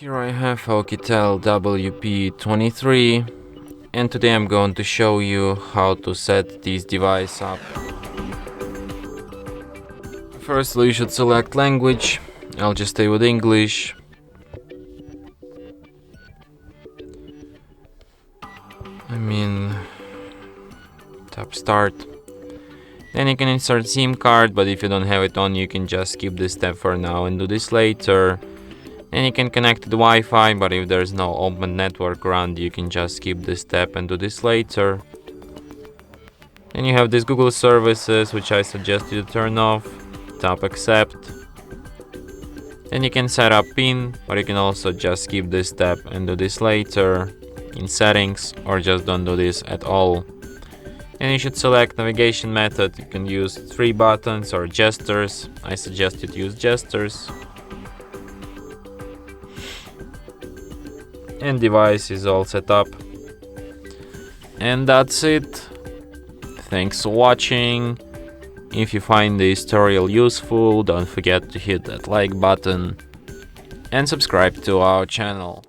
Here I have OUKITEL WP23, and today I'm going to show you how to set this device up. Firstly, you should select language. I'll just stay with English. Tap start. Then you can insert SIM card, but if you don't have it on, you can just skip this step for now and do this later. Then you can connect to the Wi-Fi, but if there's no open network around, you can just skip this step and do this later. Then you have these Google services, which I suggest you to turn off. Tap accept. Then you can set up PIN, but you can also just skip this step and do this later in settings, or just don't do this at all. And you should select navigation method. You can use 3 buttons or gestures. I suggest you to use gestures. And device is all set up. And that's it. Thanks for watching. If you find this tutorial useful, don't forget to hit that like button and subscribe to our channel.